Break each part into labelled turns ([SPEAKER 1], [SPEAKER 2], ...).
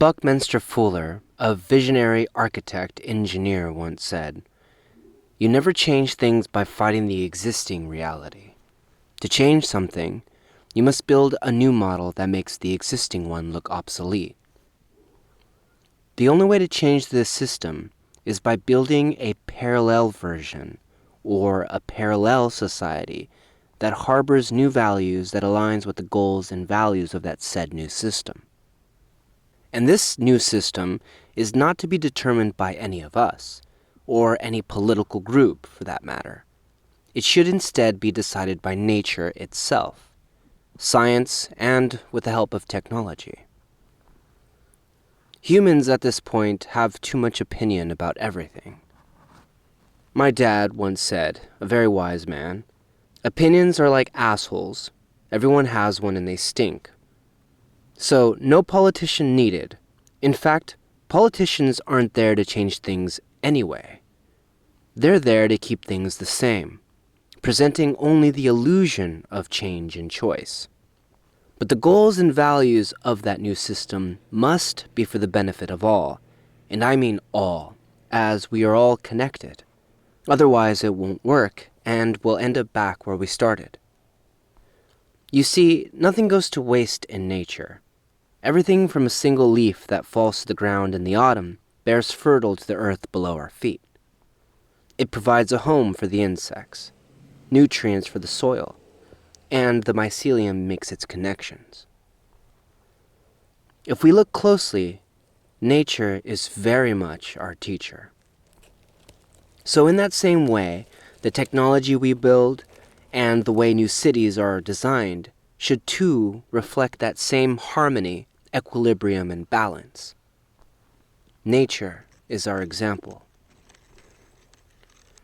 [SPEAKER 1] Buckminster Fuller, a visionary architect-engineer, once said, "You never change things by fighting the existing reality. To change something, you must build a new model that makes the existing one look obsolete." The only way to change this system is by building a parallel version, or a parallel society, that harbors new values that aligns with the goals and values of that said new system. And this new system is not to be determined by any of us, or any political group for that matter. It should instead be decided by nature itself, science, and with the help of technology. Humans at this point have too much opinion about everything. My dad once said, a very wise man, "Opinions are like assholes. Everyone has one and they stink." So, no politician needed. In fact, politicians aren't there to change things anyway. They're there to keep things the same, presenting only the illusion of change and choice. But the goals and values of that new system must be for the benefit of all, and I mean all, as we are all connected. Otherwise it won't work, and we'll end up back where we started. You see, nothing goes to waste in nature. Everything from a single leaf that falls to the ground in the autumn bears fertile to the earth below our feet. It provides a home for the insects, nutrients for the soil, and the mycelium makes its connections. If we look closely, nature is very much our teacher. So in that same way, the technology we build and the way new cities are designed should too reflect that same harmony, equilibrium, and balance. Nature is our example.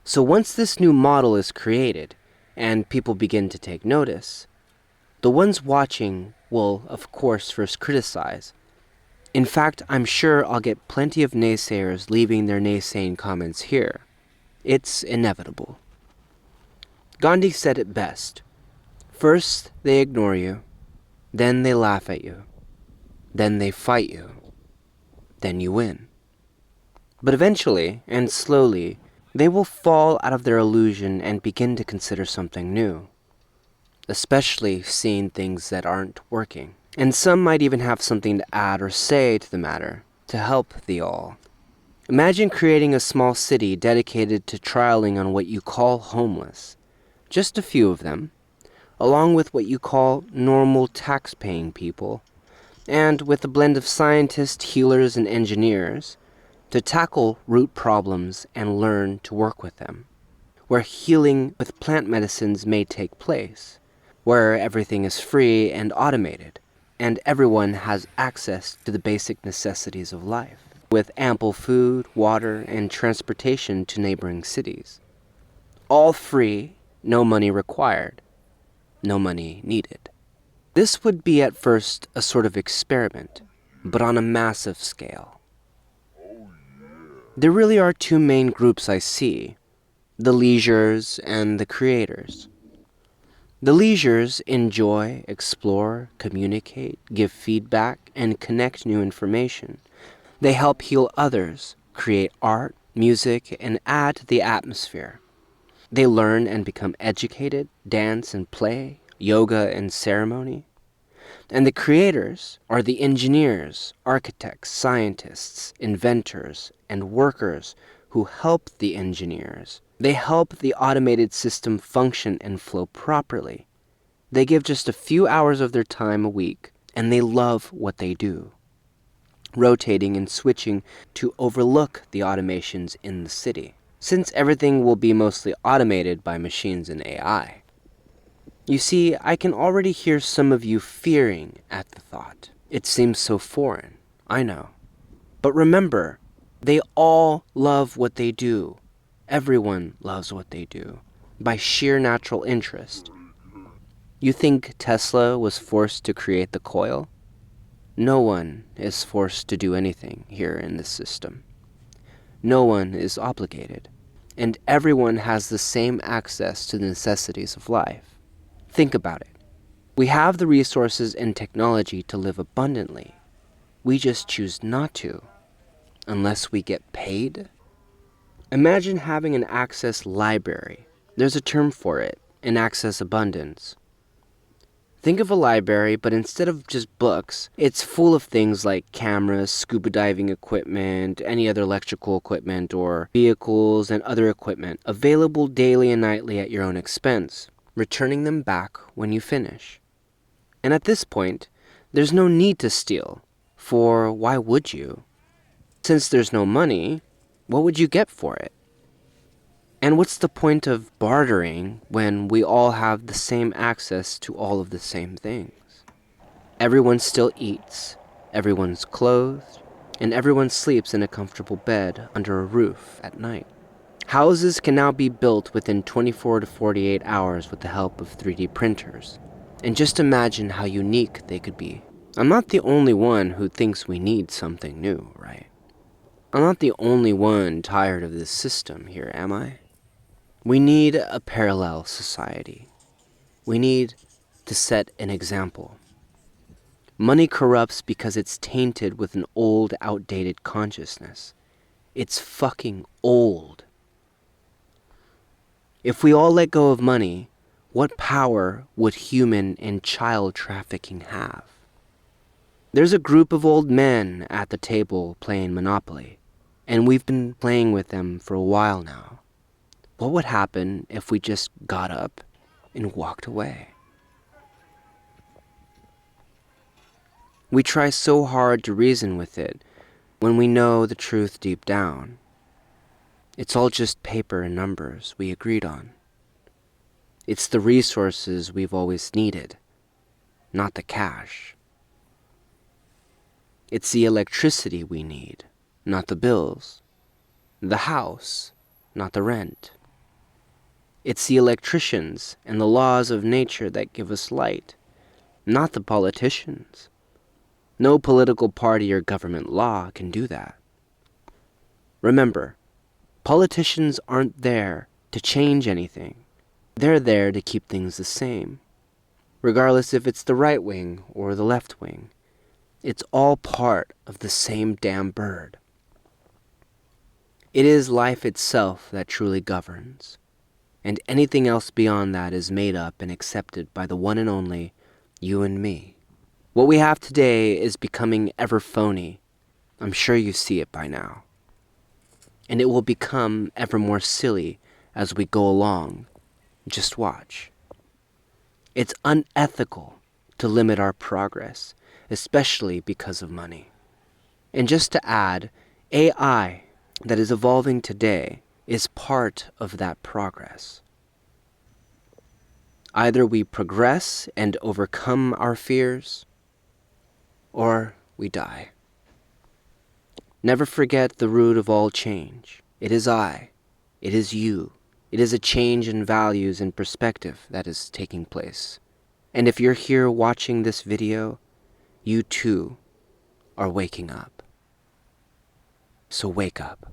[SPEAKER 1] So once this new model is created and people begin to take notice, the ones watching will, of course, first criticize. In fact, I'm sure I'll get plenty of naysayers leaving their naysaying comments here. It's inevitable. Gandhi said it best. First, they ignore you. Then they laugh at you. Then they fight you. Then you win. But eventually, and slowly, they will fall out of their illusion and begin to consider something new, especially seeing things that aren't working. And some might even have something to add or say to the matter to help the all. Imagine creating a small city dedicated to trialing on what you call homeless, just a few of them, along with what you call normal tax-paying people, and with a blend of scientists, healers, and engineers, to tackle root problems and learn to work with them, where healing with plant medicines may take place, where everything is free and automated, and everyone has access to the basic necessities of life, with ample food, water, and transportation to neighboring cities. All free, no money required, no money needed. This would be at first a sort of experiment, but on a massive scale. There really are two main groups I see, the leisures and the creators. The leisures enjoy, explore, communicate, give feedback, and connect new information. They help heal others, create art, music, and add to the atmosphere. They learn and become educated, dance and play, yoga and ceremony. And the creators are the engineers, architects, scientists, inventors, and workers who help the engineers. They help the automated system function and flow properly. They give just a few hours of their time a week, and they love what they do, rotating and switching to overlook the automations in the city, since everything will be mostly automated by machines and AI. You see, I can already hear some of you fearing at the thought. It seems so foreign, I know. But remember, they all love what they do. Everyone loves what they do, by sheer natural interest. You think Tesla was forced to create the coil? No one is forced to do anything here in this system. No one is obligated, and everyone has the same access to the necessities of life. Think about it. We have the resources and technology to live abundantly. We just choose not to, unless we get paid. Imagine having an access library. There's a term for it, an access abundance. Think of a library, but instead of just books, it's full of things like cameras, scuba diving equipment, any other electrical equipment, or vehicles and other equipment available daily and nightly at your own expense, returning them back when you finish. And at this point, there's no need to steal, for why would you? Since there's no money, what would you get for it? And what's the point of bartering when we all have the same access to all of the same things? Everyone still eats, everyone's clothed, and everyone sleeps in a comfortable bed under a roof at night. Houses can now be built within 24 to 48 hours with the help of 3D printers. And just imagine how unique they could be. I'm not the only one who thinks we need something new, right? I'm not the only one tired of this system here, am I? We need a parallel society. We need to set an example. Money corrupts because it's tainted with an old, outdated consciousness. It's fucking old. If we all let go of money, what power would human and child trafficking have? There's a group of old men at the table playing Monopoly, and we've been playing with them for a while now. What would happen if we just got up and walked away? We try so hard to reason with it when we know the truth deep down. It's all just paper and numbers we agreed on. It's the resources we've always needed, not the cash. It's the electricity we need, not the bills. The house, not the rent. It's the electricians and the laws of nature that give us light, not the politicians. No political party or government law can do that. Remember, politicians aren't there to change anything. They're there to keep things the same. Regardless if it's the right wing or the left wing, it's all part of the same damn bird. It is life itself that truly governs, and anything else beyond that is made up and accepted by the one and only you and me. What we have today is becoming ever phony. I'm sure you see it by now. And it will become ever more silly as we go along. Just watch. It's unethical to limit our progress, especially because of money. And just to add, AI that is evolving today is part of that progress. Either we progress and overcome our fears, or we die. Never forget the root of all change. It is I. It is you. It is a change in values and perspective that is taking place. And if you're here watching this video, you too are waking up. So wake up.